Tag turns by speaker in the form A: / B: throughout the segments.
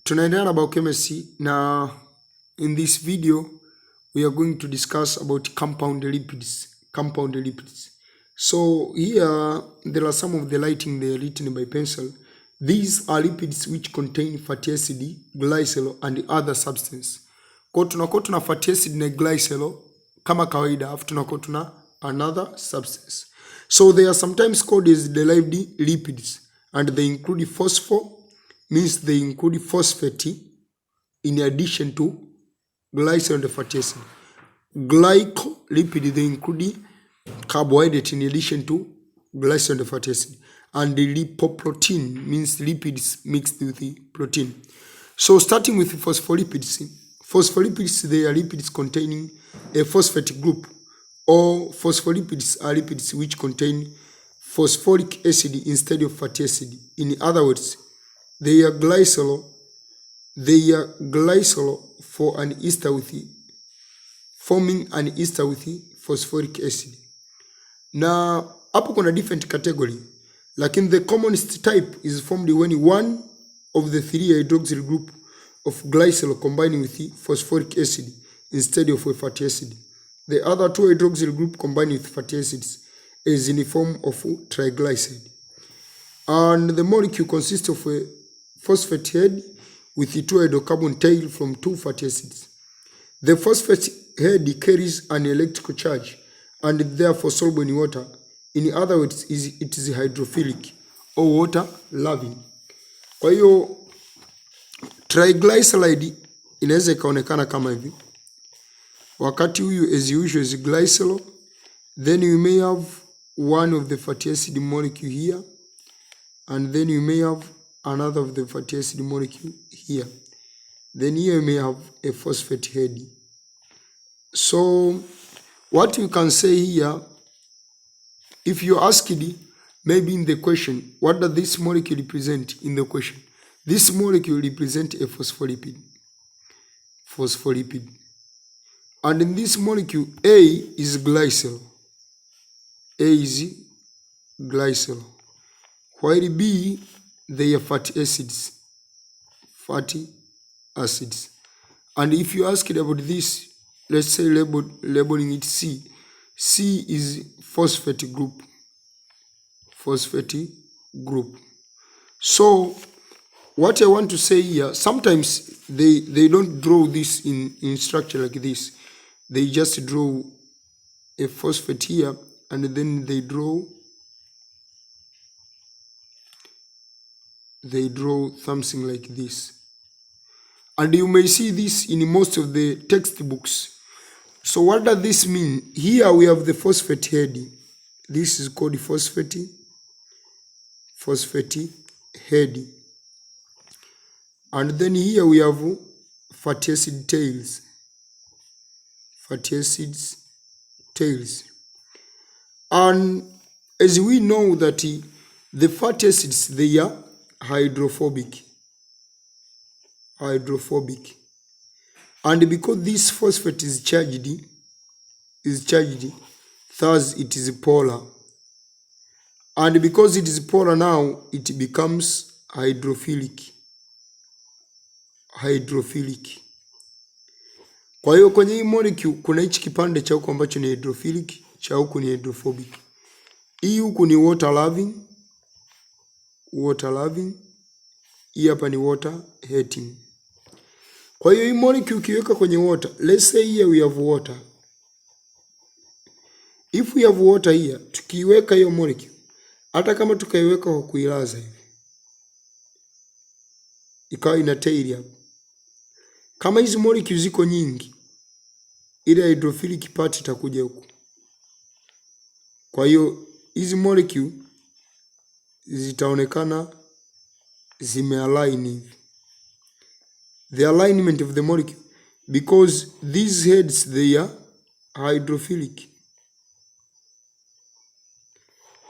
A: Tunaendelea na biochemistry na in this video we are going to discuss about compound lipids. So here there are some of the writing they are written by pencil. These are lipids which contain fatty acid, glycerol and other substance. Kwa tunakuwa tuna fatty acid na glycerol kama kawaida, afu tunakuwa tuna another substance. So they are sometimes called as derived lipids and they include means they include phosphate in addition to glycerol and fatty acid. Glycolipid, they include carbohydrate in addition to glycerol and fatty acid. And the lipoprotein means lipids mixed with the protein. So starting with phospholipids. Phospholipids, they are lipids containing a phosphate group, or phospholipids are lipids which contain phosphoric acid instead of fatty acid. In other words, they are glycerol for an ester with forming an ester with phosphoric acid. Now, hapo kuna different category, lakini the commonest type is formed when one of the three hydroxyl group of glycerol combining with phosphoric acid instead of a fatty acid. The other two hydroxyl group combining with fatty acids is in the form of triglyceride. And the molecule consists of a phosphate head with the two hydrocarbon tail from two fatty acids. The phosphate head carries an electrical charge and therefore soluble in water. In other words, it is hydrophilic or water loving. Kwa hiyo triglyceride inaweza ikaonekana kama hivi. Wakati huyu as usual is glycerol, then you may have one of the fatty acid molecule here, and then you may have another of the fatty acid molecule here. Then here you may have a phosphate head. So what you can say here, if you asked maybe in the question, what does this molecule represent in the question? This molecule represents a phospholipid. And in this molecule, A is glycerol. While B, they are fatty acids. And if you ask it about this, let's say labeling it C. C is phosphate group. So what I want to say here, sometimes they don't draw this in structure like this. They just draw a phosphate here and then they draw something like this. And you may see this in most of the textbooks. So what does this mean? Here we have the phosphate head. This is called phosphate head. And then here we have fatty acid tails. And as we know that the fatty acids, they are hydrophobic. And because this phosphate is charged, thus it is polar. And because it is polar now, it becomes hydrophilic. Kwa hiyo kwenye hii molecule kuna hichi kipande cha huku ambacho ni hydrophilic, cha huku ni hydrophobic. Hii huku ni water loving. Hii hapa ni water hating. Kwa hiyo hii molecule ukiweka kwenye water, let's say here we have water. If we have water here, tukiweka hiyo molecule, hata kama tukaiweka kwa kuilaza hivi, ikawa ina tail hapo. Kama hizi molecule ziko nyingi, ile hydrophilic part itakuja huku. Kwa hiyo hizi molecule zitaonekana zimealign hivi. The alignment of the molecule, because these heads, they are hydrophilic.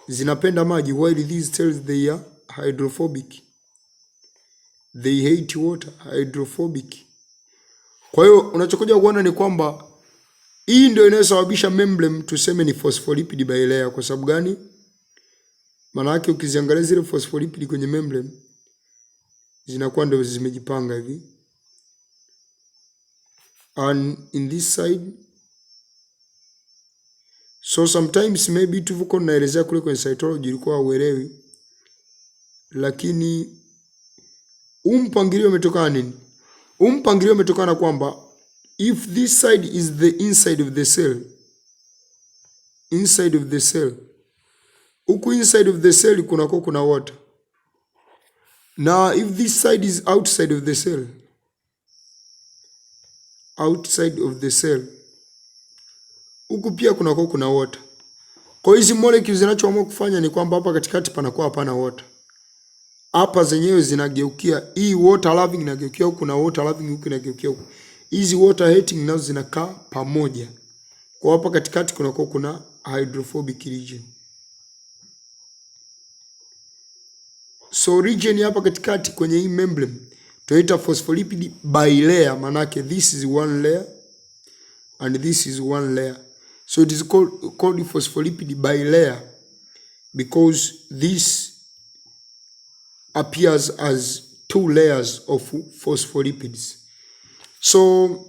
A: Zinapenda maji, while these tails, they are hydrophobic. They hate water, hydrophobic. Kwa hiyo unachokuja kuona ni kwamba hii ndio inayosababisha membrane tuseme ni phospholipid bilayer. Kwa sababu gani? Maana yake ukiziangalia zile phospholipid kwenye membrane zinakuwa ndio zimejipanga hivi. And in this side, so sometimes maybe tuvuko naelezea kule kwenye cytology ilikuwa uelewi, lakini mpangilio umetokana nini? Mpangilio umetokana kwamba if this side is the inside of the cell, inside of the cell, huku inside of the cell kuna water. Na if this side is outside of the cell, outside of the cell, huku pia kuna water. Kwa hizi molecules zinachoamua kufanya ni kwamba hapa katikati panakuwa hapana water. Hapa zenyewe zinageukia, hii water loving inageukia huku na water loving huku inageukia huku. Hizi water hating nazo zinakaa pamoja. Kwa hapa katikati kuna hydrophobic region. So region hapa katikati kwenye hii membrane tunaita phospholipid bilayer, manake this is one layer and this is one layer. So it is called phospholipid bilayer because this appears as two layers of phospholipids. So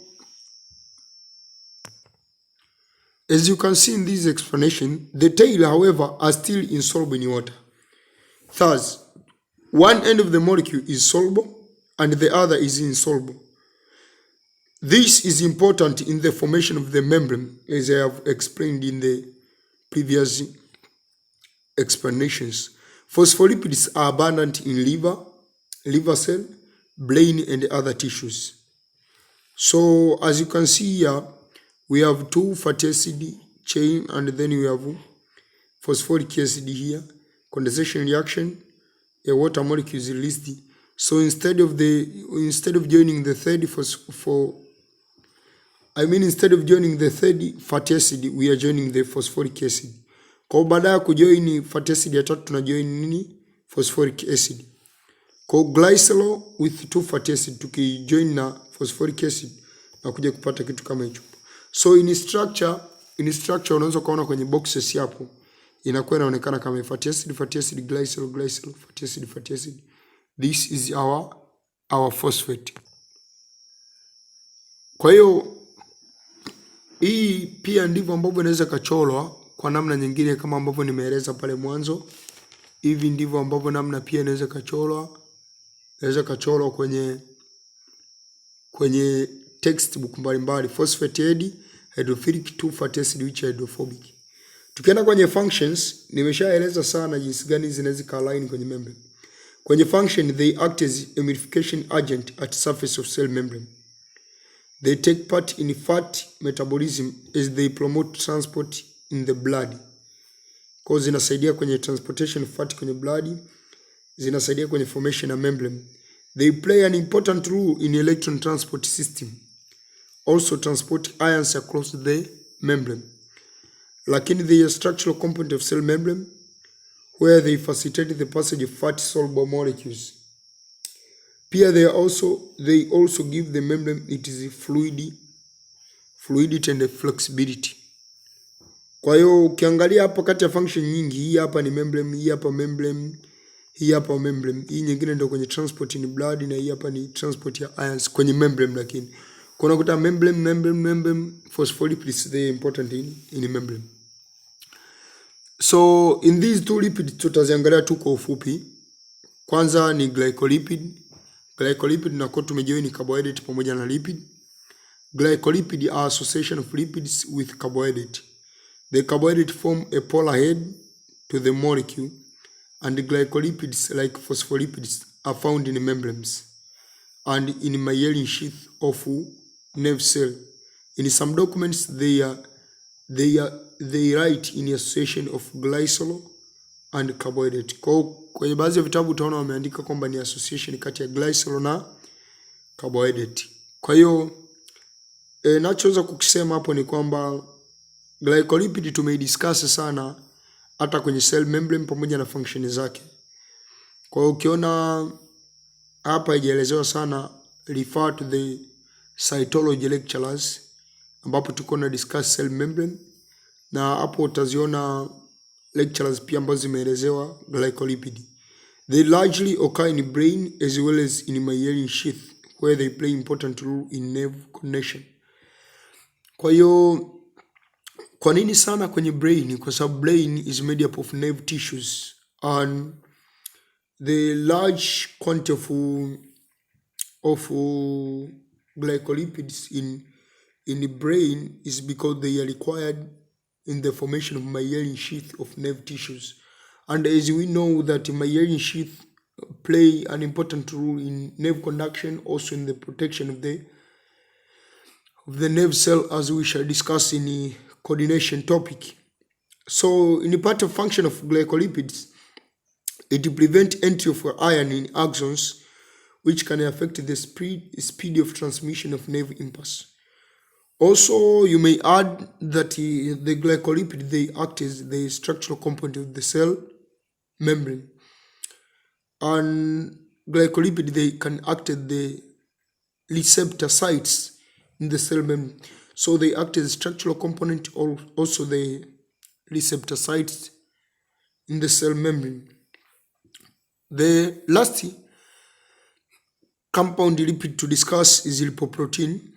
A: as you can see in this explanation, the tail, however, are still insoluble in water. Thus, one end of the molecule is soluble and the other is insoluble. This is important in the formation of the membrane, as I have explained in the previous explanations. Phospholipids are abundant in liver cell, brain, and other tissues. So as you can see here, we have two fatty acid chain, and then we have phosphoric acid here. Condensation reaction, a water molecule is released. So instead of joining the third fatty acid, we are joining the phosphoric acid. Kwa baada ya kujoin fatty acid ya tatu tunajoin nini? Phosphoric acid. Kwa glycerol with two fatty acid tukijoin na phosphoric acid na kuja kupata kitu kama hicho. So in structure unaweza kuona kwenye boxes hapo inakuwa inaonekana kama fatty acid, glycerol, fatty acid. This is our phosphate. Kwa hiyo hii pia ndivyo ambavyo inaweza kachorwa kwa namna nyingine kama ambavyo nimeeleza pale mwanzo. Hivi ndivyo ambavyo namna pia inaweza kachorwa. Inaweza kachorwa kwenye textbook mbalimbali. Phosphate head, hydrophilic, two fatty acid which hydrophobic. Tukienda kwenye functions, nimeshaeleza sana jinsi gani zinaweza ka-align kwenye membrane. Kwenye function, they act as humidification agent at surface of cell membrane. They take part in fat metabolism as they promote transport in the blood. Kwa zinasaidia kwenye transportation of fat kwenye blood, zinasaidia kwenye formation of membrane. They play an important role in electron transport system. Also transport ions across the membrane. Lakini they are structural component of cell membrane where they facilitate the passage of fat soluble molecules. Pia they also give the membrane its fluidity and flexibility. Kwa hiyo ukiangalia hapa kati ya function nyingi, hii hapa ni membrane, hii hapa membrane, hii hapa membrane, hii nyingine ndio kwenye transport in blood, na hii hapa ni transport ya ions kwenye membrane. Lakini kuna kuta membrane phospholipids, they are important in membrane. So in these two lipids tutaziangalia tu kwa ufupi. Kwanza ni glycolipid na kwa tumejoin carbohydrate pamoja na lipid. Glycolipid are association of lipids with carbohydrate. The carbohydrate form a polar head to the molecule, and the glycolipids, like phospholipids, are found in membranes and in myelin sheath of nerve cell. In some documents, they write in association of glycerol and carbohydrate. Kwenye baadhi ya vitabu utaona wameandika kwamba ni association kati ya glycerol na carbohydrate. Kwa hiyo nachoweza kukisema hapo ni kwamba glycolipid tumeidiscuss sana hata kwenye cell membrane pamoja na function zake. Kwa hiyo ukiona hapa haijaelezewa sana, refer to the cytology lectures ambapo tuko na discuss cell membrane, na hapo utaziona lectures pia ambazo zimeelezewa glycolipid. They largely occur in the brain as well as in the myelin sheath, where they play important role in nerve connection. Kwa hiyo kwa nini sana kwenye brain? Kwa sababu brain is made up of nerve tissues, and the large quantity of glycolipids in the brain is because they are required in the formation of myelin sheath of nerve tissues. And as we know that myelin sheath play an important role in nerve conduction, also in the protection of the nerve cell, as we shall discuss in the coordination topic. So in the part of function of glycolipids, it prevents entry of iron in axons, which can affect the speed of transmission of nerve impulse. Also, you may add that the glycolipid, they act as the structural component of the cell membrane, and glycolipid, they can act as the receptor sites in the cell membrane. So they act as a structural component, or also the receptor sites in the cell membrane. The last compound lipid to discuss is lipoprotein.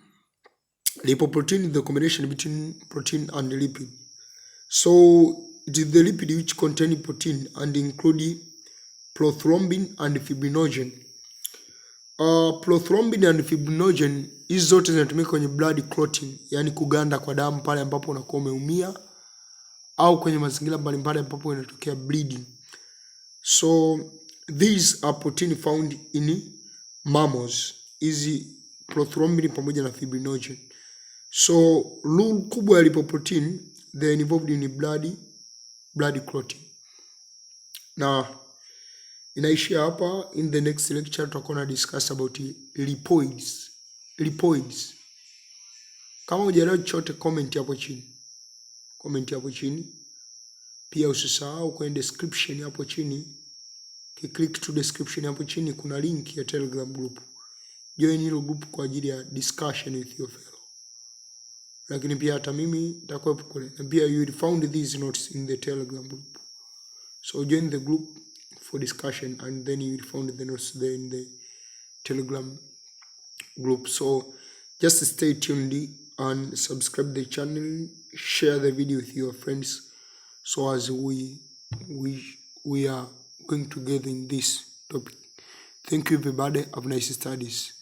A: Lipoprotein is the combination between protein and lipid. So it is the lipid which contain protein and include prothrombin and fibrinogen. Prothrombin and fibrinogen hizi zote zinatumika kwenye blood clotting, yani kuganda kwa damu pale ambapo unakuwa umeumia au kwenye mazingira mbalimbali ambapo inatokea bleeding. So these are protein found in mammals, hizi prothrombin pamoja na fibrinogen. So role kubwa ya lipoprotein, they are involved in blood clotting. Na inaishia hapa. In the next lecture tutakuwa na discuss about lipoids. Kama hujaelewa chochote, comment hapo chini. Pia usisahau kwenye description hapo chini, click to description hapo chini, kuna link ya Telegram group. Join hilo group kwa ajili ya discussion with your fellow. Lakini pia hata mimi nitakuwepo kule, na pia you will find these notes in the Telegram group. So join the group for discussion, and then you will find the notes there in the Telegram group. So just stay tuned and subscribe the channel, share the video with your friends, so as we are going together in this topic. Thank you everybody. Have nice studies.